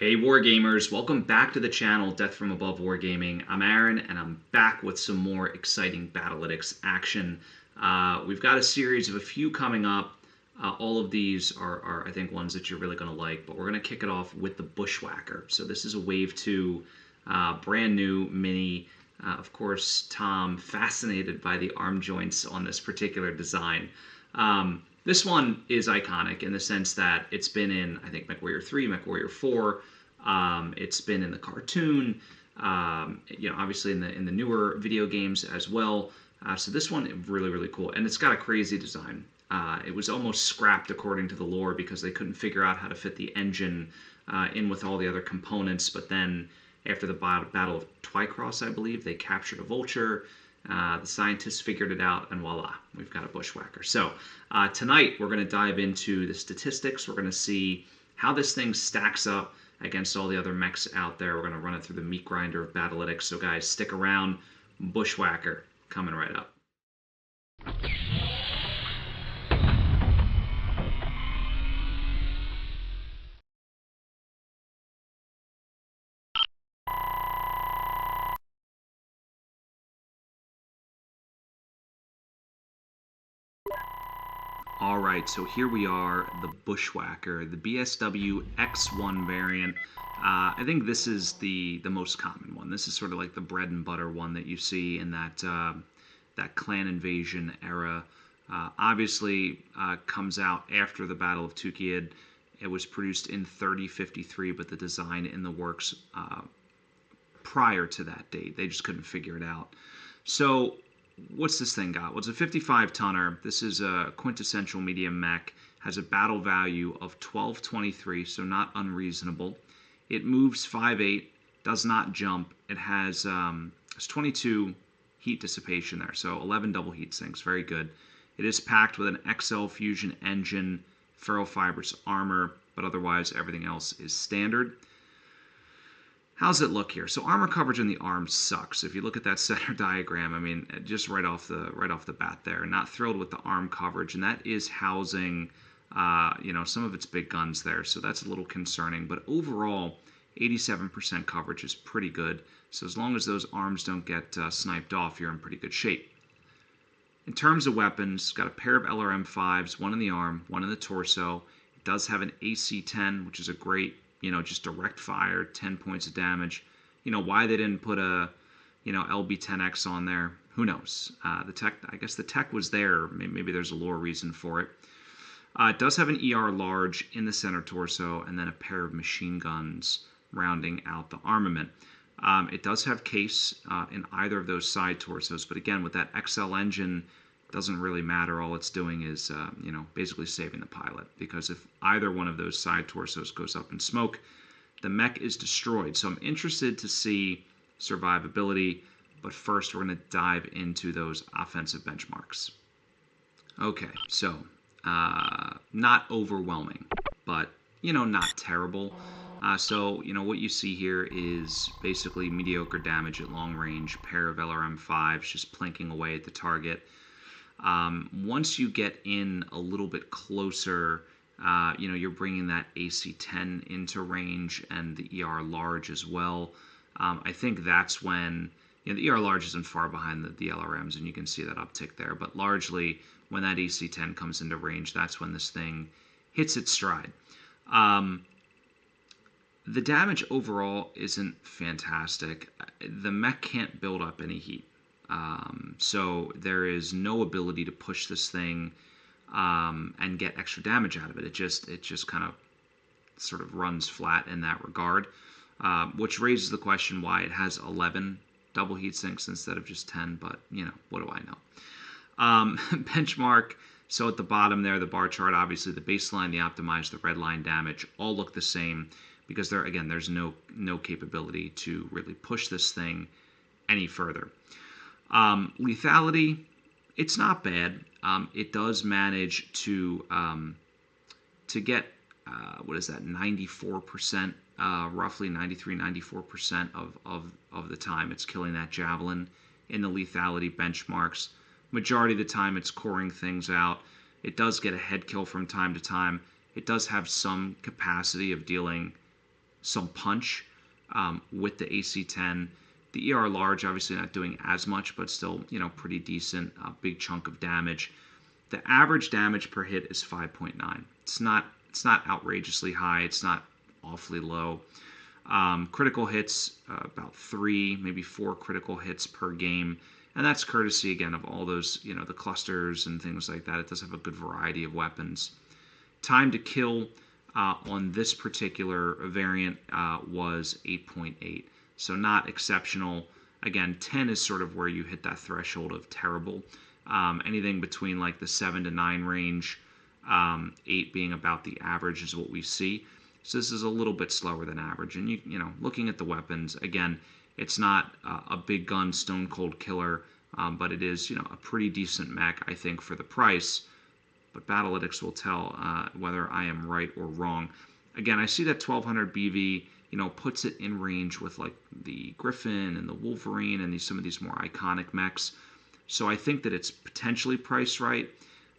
Hey Wargamers, welcome back to the channel Death from Above Wargaming. I'm Aaron and I'm back with some more exciting Battlytics action. We've got a series of a few coming up. All of these are I think, ones that you're really going to like, but we're going to kick it off with the Bushwacker. So this is a Wave 2 brand new mini. Of course, Tom, fascinated by the arm joints on this particular design. This one is iconic in the sense that it's been in, I think, MechWarrior 3, MechWarrior 4. It's been in the cartoon, obviously in the newer video games as well. So this one, really, really cool. And it's got a crazy design. It was almost scrapped according to the lore because they couldn't figure out how to fit the engine in with all the other components. But then after the Battle of Twycross, I believe, they captured a vulture. The scientists figured it out, and voila, we've got a Bushwacker. So tonight we're going to dive into the statistics. We're going to see how this thing stacks up against all the other mechs out there. We're going to run it through the meat grinder of Battlytics. So guys, stick around. Bushwacker coming right up. All right, so here we are, the Bushwacker, the BSW-X1 variant. I think this is the most common one. This is sort of like the bread and butter one that you see in that clan invasion era. Obviously, comes out after the Battle of Tukid. It was produced in 3053, but the design in the works prior to that date. They just couldn't figure it out. So what's this thing got? Well, it's a 55-tonner. This is a quintessential medium mech. Has a battle value of 1223, so not unreasonable. It moves 5'8", does not jump. It has 22 heat dissipation there, so 11 double heat sinks. Very good. It is packed with an XL fusion engine, ferrofibrous armor, but otherwise everything else is standard. How's it look here? So armor coverage in the arms sucks. If you look at that center diagram, I mean, just right off the bat there, not thrilled with the arm coverage, and that is housing, some of its big guns there. So that's a little concerning. But overall, 87% coverage is pretty good. So as long as those arms don't get sniped off, you're in pretty good shape. In terms of weapons, got a pair of LRM-5s, one in the arm, one in the torso. It does have an AC-10, which is a great, just direct fire, 10 points of damage. Why they didn't put a, LB-10X on there, who knows? The tech, I guess the tech was there. Maybe there's a lore reason for it. It does have an ER large in the center torso, and then a pair of machine guns rounding out the armament. It does have case in either of those side torsos, but again, with that XL engine, doesn't really matter. All it's doing is, basically saving the pilot, because if either one of those side torsos goes up in smoke, the mech is destroyed. So I'm interested to see survivability, but first we're going to dive into those offensive benchmarks. Okay, so not overwhelming, but, not terrible. So what you see here is basically mediocre damage at long range, pair of LRM-5s just plinking away at the target. Once you get in a little bit closer, you're bringing that AC-10 into range and the ER large as well. I think that's when, the ER large isn't far behind the LRMs, and you can see that uptick there. But largely, when that AC-10 comes into range, that's when this thing hits its stride. The damage overall isn't fantastic. The mech can't build up any heat. So there is no ability to push this thing and get extra damage out of it. It just kind of sort of runs flat in that regard, which raises the question why it has 11 double heat sinks instead of just 10, but, what do I know? Benchmark, so at the bottom there, the bar chart, obviously the baseline, the optimized, the red line damage, all look the same because there's no capability to really push this thing any further. Lethality, it's not bad. It does manage to get, 94%, roughly 93, 94% of the time it's killing that javelin in the lethality benchmarks. Majority of the time it's coring things out. It does get a head kill from time to time. It does have some capacity of dealing some punch with the AC-10. The ER large obviously not doing as much, but still, you know, pretty decent, big chunk of damage. The average damage per hit is 5.9. It's not outrageously high. It's not awfully low. Critical hits, about 3, maybe 4 critical hits per game. And that's courtesy, again, of all those, you know, the clusters and things like that. It does have a good variety of weapons. Time to kill on this particular variant was 8.8. So not exceptional. Again, 10 is sort of where you hit that threshold of terrible. Anything between like the 7 to 9 range, 8 being about the average is what we see. So this is a little bit slower than average. And you know, looking at the weapons, again, it's not a big gun stone cold killer, but it is, you know, a pretty decent mech, I think, for the price. But Battlytics will tell whether I am right or wrong. Again, I see that 1200 BV, you know, puts it in range with like the Griffin and the Wolverine and some of these more iconic mechs. So I think that it's potentially priced right.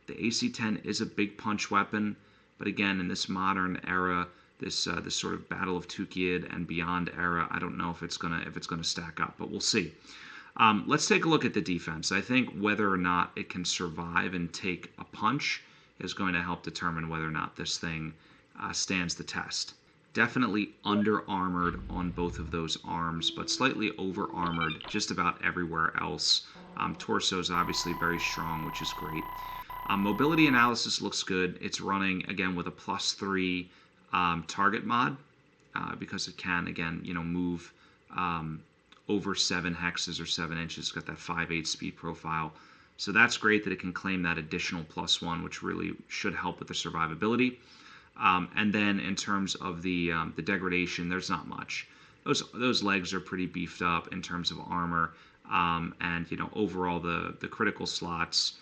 The AC-10 is a big punch weapon, but again, in this modern era, this sort of Battle of Tukid and beyond era, I don't know if it's gonna stack up, but we'll see. Let's take a look at the defense. I think whether or not it can survive and take a punch is going to help determine whether or not this thing stands the test. Definitely under-armored on both of those arms, but slightly over-armored just about everywhere else. Torso is obviously very strong, which is great. Mobility analysis looks good. It's running, again, with a +3 target mod because it can, again, you know, move over 7 hexes or 7 inches. It's got that 5/8 speed profile. So that's great that it can claim that additional +1, which really should help with the survivability. And then in terms of the degradation, there's not much. Those legs are pretty beefed up in terms of armor, and you know, overall the critical slots,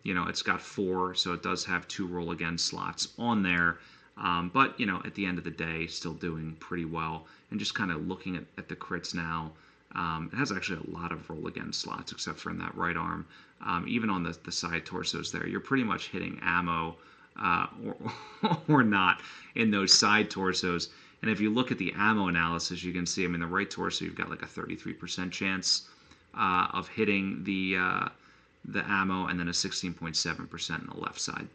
you know, it's got 4, so it does have 2 roll again slots on there. But you know, at the end of the day, still doing pretty well. And just kind of looking at the crits now, it has actually a lot of roll again slots, except for in that right arm. Even on the side torsos there, you're pretty much hitting ammo or not in those side torsos. And if you look at the ammo analysis, you can see, I mean, the right torso, you've got like a 33% chance of hitting the ammo, and then a 16.7% on the left side.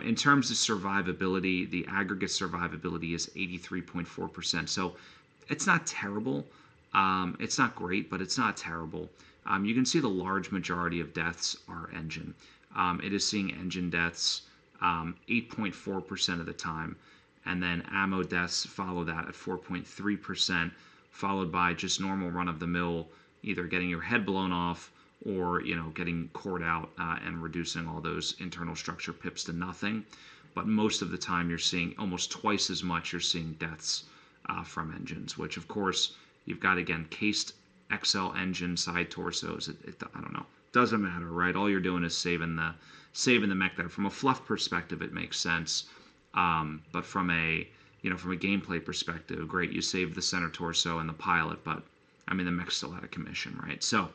In terms of survivability, the aggregate survivability is 83.4%. So it's not terrible. It's not great, but it's not terrible. You can see the large majority of deaths are engine. It is seeing engine deaths 8.4% of the time, and then ammo deaths follow that at 4.3%, followed by just normal run-of-the-mill, either getting your head blown off or, you know, getting cored out and reducing all those internal structure pips to nothing. But most of the time, you're seeing almost twice as much. You're seeing deaths from engines, which of course you've got, again, cased XL engine side torsos. I don't know, doesn't matter, right? All you're doing is saving the mech there. From a fluff perspective, it makes sense, but from a gameplay perspective, great, you save the center torso and the pilot, but I mean, the mech's still out of commission, right? So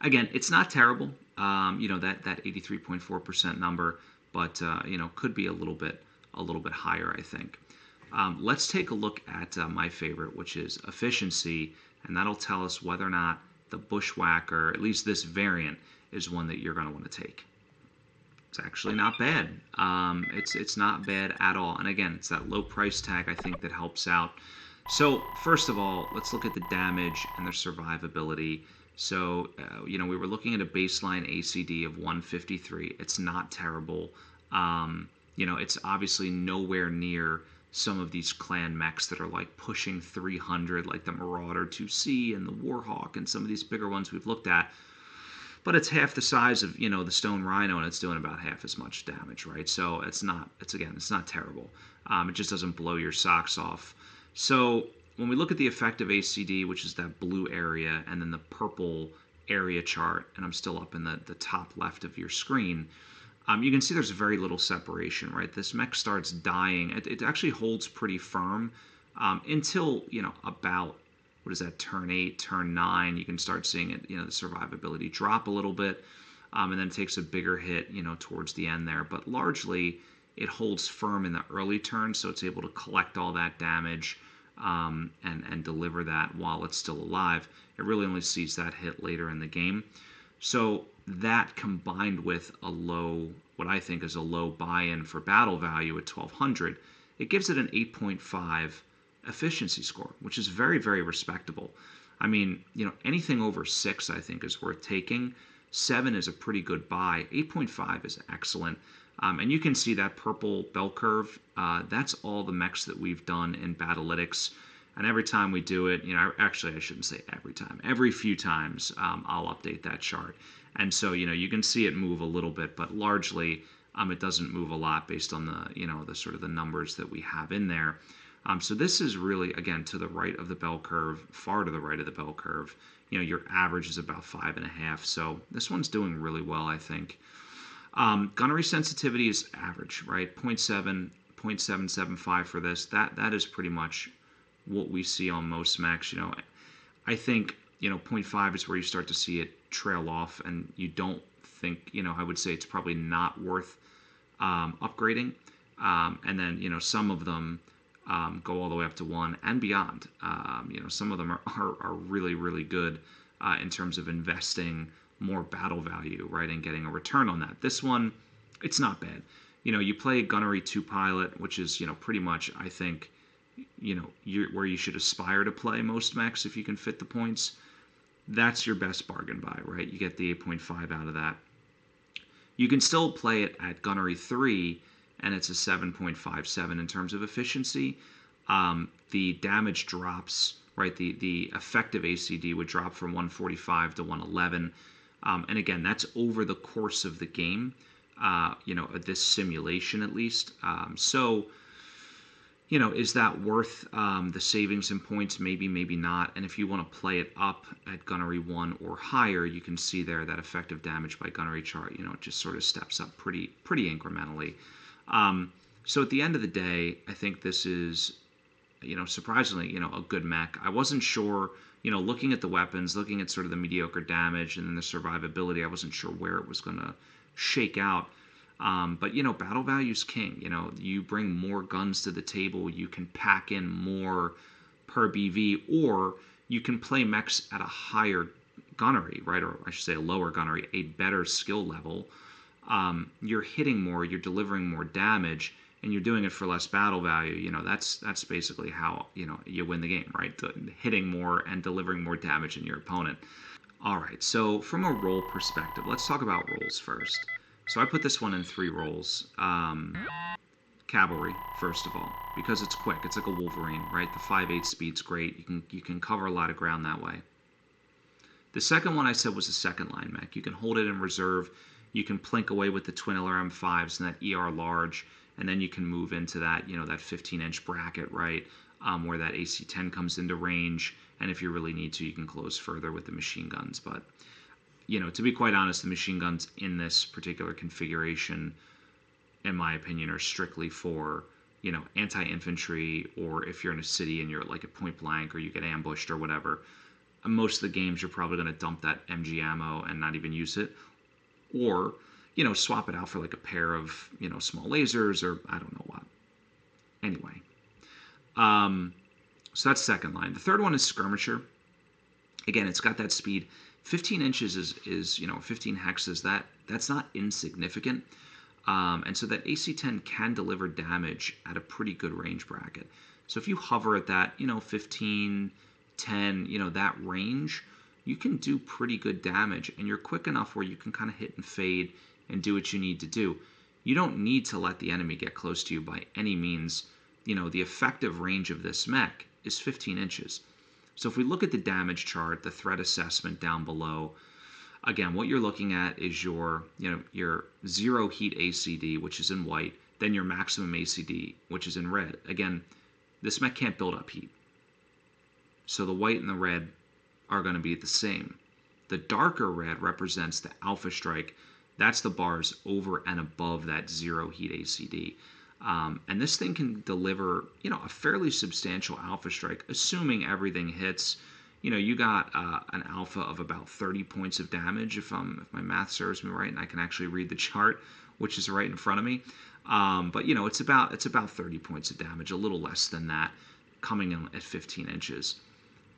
again, it's not terrible, you know, that 83.4% number, but you know, could be a little bit higher, I think. Let's take a look at my favorite, which is efficiency, and that'll tell us whether or not the Bushwacker, at least this variant, is one that you're going to want to take. It's actually not bad. It's not bad at all. And again, it's that low price tag, I think, that helps out. So first of all, let's look at the damage and the survivability. So, you know, we were looking at a baseline ACD of 153. It's not terrible. You know, it's obviously nowhere near some of these clan mechs that are like pushing 300, like the Marauder 2C and the Warhawk and some of these bigger ones we've looked at. But it's half the size of, you know, the Stone Rhino, and it's doing about half as much damage, right? So it's not terrible. It just doesn't blow your socks off. So when we look at the effective ACD, which is that blue area, and then the purple area chart, and I'm still up in the top left of your screen, you can see there's very little separation, right? This mech starts dying. It actually holds pretty firm until, you know, about, what is that, turn 8, turn 9, you can start seeing it, you know, the survivability drop a little bit, and then it takes a bigger hit, you know, towards the end there. But largely, it holds firm in the early turn, so it's able to collect all that damage and deliver that while it's still alive. It really only sees that hit later in the game. So that combined with a low, what I think is a low buy-in for battle value at 1200, it gives it an 8.5 efficiency score, which is very, very respectable. I mean, anything over 6 I think is worth taking. 7 is a pretty good buy. 8.5 is excellent. And you can see that purple bell curve. That's all the mechs that we've done in Battlytics. And every time we do it, actually I shouldn't say every time. Every few times I'll update that chart. And so, you can see it move a little bit, but largely it doesn't move a lot based on the sort of the numbers that we have in there. So this is really, again, to the right of the bell curve, far to the right of the bell curve. Your average is about 5.5. So this one's doing really well, I think. Gunnery sensitivity is average, right? 0.7, 0.775 for this. That is pretty much what we see on most mechs. I think 0.5 is where you start to see it trail off, and you don't think, I would say it's probably not worth upgrading. And then some of them go all the way up to 1 and beyond. Some of them are really, really good in terms of investing more battle value, right, and getting a return on that. This one, it's not bad. You play a Gunnery 2 pilot, which is pretty much, I think, where you should aspire to play most mechs if you can fit the points. That's your best bargain buy, right? You get the 8.5 out of that. You can still play it at Gunnery 3, and it's a 7.57 in terms of efficiency. The damage drops, right? The effective ACD would drop from 145 to 111. And again, that's over the course of the game, this simulation at least. So, is that worth the savings in points? Maybe, maybe not. And if you want to play it up at Gunnery 1 or higher, you can see there that effective damage by Gunnery chart, it just sort of steps up pretty incrementally. So at the end of the day, I think this is, surprisingly, a good mech. I wasn't sure, looking at the weapons, looking at sort of the mediocre damage and then the survivability, I wasn't sure where it was going to shake out. But, battle value's king. You bring more guns to the table, you can pack in more per BV, or you can play mechs at a higher gunnery, right? Or I should say a lower gunnery, a better skill level. You're hitting more, you're delivering more damage, and you're doing it for less battle value. That's basically how, you win the game, right? Hitting more and delivering more damage than your opponent. All right, so from a roll perspective, let's talk about rolls first. So I put this one in 3 rolls. Cavalry, first of all, because it's quick. It's like a Wolverine, right? The 5/8 speed's great. You can cover a lot of ground that way. The second one I said was a second line mech. You can hold it in reserve. You can plink away with the twin LRM5s and that ER large, and then you can move into that, that 15-inch bracket, right, where that AC-10 comes into range. And if you really need to, you can close further with the machine guns. But to be quite honest, the machine guns in this particular configuration, in my opinion, are strictly for, anti-infantry, or if you're in a city and you're like at point blank or you get ambushed or whatever. Most of the games you're probably going to dump that MG ammo and not even use it. Or, swap it out for like a pair of, small lasers or I don't know what. Anyway. So that's second line. The third one is Skirmisher. Again, it's got that speed. 15 inches is 15 hexes. That's not insignificant. And so that AC-10 can deliver damage at a pretty good range bracket. So if you hover at that, 15, 10, that range, you can do pretty good damage. And you're quick enough where you can kind of hit and fade and do what you need to do. You don't need to let the enemy get close to you by any means. The effective range of this mech is 15 inches. So if we look at the damage chart, the threat assessment down below, again, what you're looking at is your zero heat ACD, which is in white, then your maximum ACD, which is in red. Again, this mech can't build up heat. So the white and the red are going to be the same. The darker red represents the alpha strike. That's the bars over and above that zero heat ACD. And this thing can deliver, a fairly substantial alpha strike, assuming everything hits. You got an alpha of about 30 points of damage, if my math serves me right, and I can actually read the chart, which is right in front of me. But you know, it's about 30 points of damage, a little less than that, coming in at 15 inches.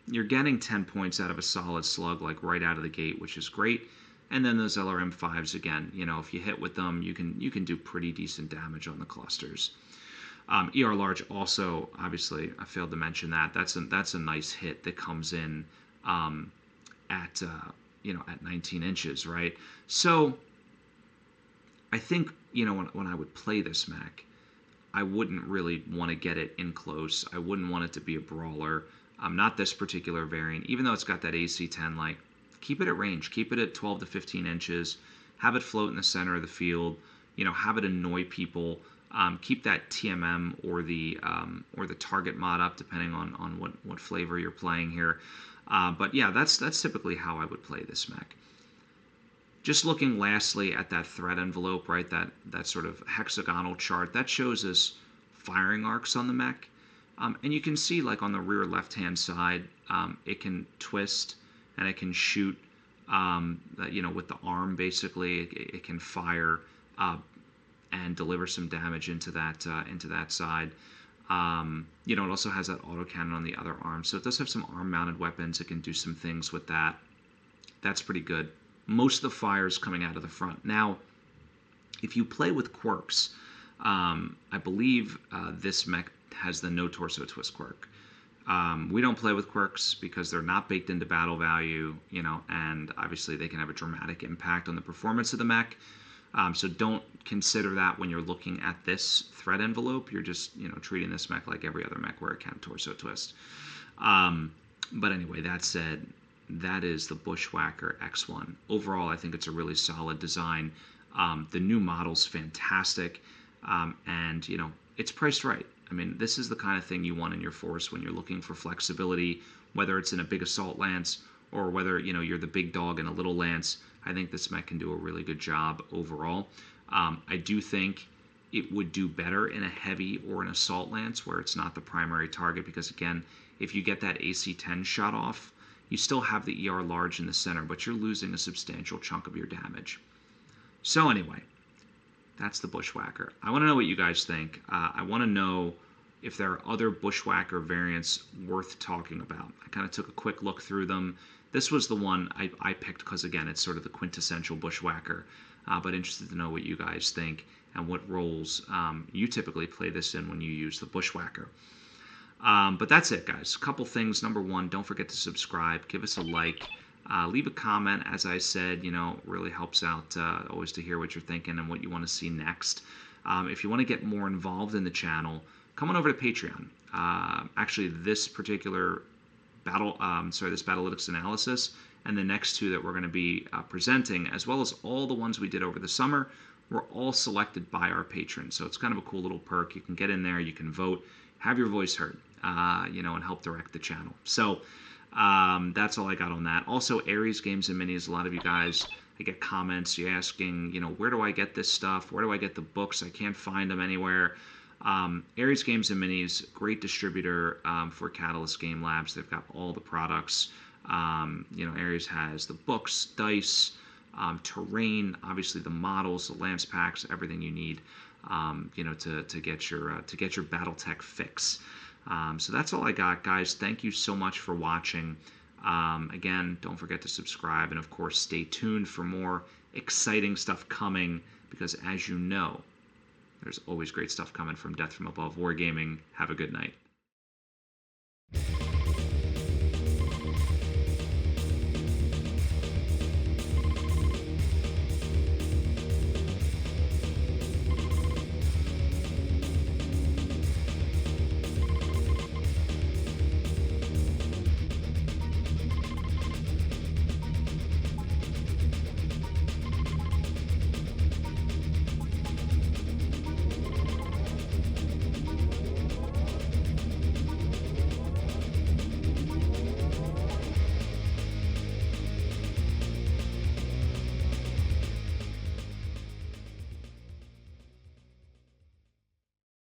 You're getting 10 points out of a solid slug, like right out of the gate, which is great. And then those LRM5s, again, you know, if you hit with them, you can do pretty decent damage on the clusters. ER large also, obviously, I failed to mention that. That's a nice hit that comes in at you know, at 19 inches, right? So I think, you know, when I would play this mech, I wouldn't really want to get it in close. I wouldn't want it to be a brawler. Not this particular variant, even though it's got that AC-10, like, keep it at range. Keep it at 12 to 15 inches. Have it float in the center of the field. You know, have it annoy people. Keep that TMM or the target mod up, depending on what flavor you're playing here. But yeah, that's typically how I would play this mech. Just looking lastly at that threat envelope, right, that sort of hexagonal chart, that shows us firing arcs on the mech. And you can see, like, on the rear left-hand side, it can twist and it can shoot, you know, with the arm, basically. It can fire and deliver some damage into that side. You know, it also has that autocannon on the other arm. So it does have some arm-mounted weapons. It can do some things with that. That's pretty good. Most of the fire is coming out of the front. Now, if you play with quirks, I believe this mech has the no torso twist quirk. We don't play with quirks because they're not baked into battle value, you know, and obviously they can have a dramatic impact on the performance of the mech. So don't consider that when you're looking at this threat envelope. You're just, you know, treating this mech like every other mech where it can torso twist. But anyway, that said, that is the Bushwacker X1. Overall, I think it's a really solid design. The new model's fantastic, and you know, it's priced right. I mean, this is the kind of thing you want in your force when you're looking for flexibility, whether it's in a big assault lance or whether, you know, you're the big dog in a little lance. I think this mech can do a really good job overall. I do think it would do better in a heavy or an assault lance where it's not the primary target, because again, if you get that AC-10 shot off, you still have the ER large in the center, but you're losing a substantial chunk of your damage. So anyway, that's the Bushwacker. I want to know what you guys think. I want to know if there are other Bushwacker variants worth talking about. I kind of took a quick look through them. This was the one I picked because, again, it's sort of the quintessential Bushwacker. But interested to know what you guys think and what roles you typically play this in when you use the Bushwacker. But that's it, guys. A couple things. Number one, don't forget to subscribe. Give us a like. Leave a comment. As I said, you know, really helps out always to hear what you're thinking and what you want to see next. If you want to get more involved in the channel, come on over to Patreon. Actually, this particular this Battlytics analysis and the next two that we're going to be presenting, as well as all the ones we did over the summer, were all selected by our patrons. So it's kind of a cool little perk. You can get in there, you can vote, have your voice heard, you know, and help direct the channel. So that's all I got on that. Also, Aries Games and Minis. A lot of you guys, I get comments, you're asking, you know, where do I get this stuff? Where do I get the books? I can't find them anywhere. Aries Games and Minis, great distributor for Catalyst Game Labs. They've got all the products. You know, Aries has the books, dice, terrain, obviously the models, the lance packs, everything you need, you know, to get your BattleTech fix. So that's all I got, guys. Thank you so much for watching. Again, don't forget to subscribe, and of course, stay tuned for more exciting stuff coming, because as you know, there's always great stuff coming from Death from Above Wargaming. Have a good night.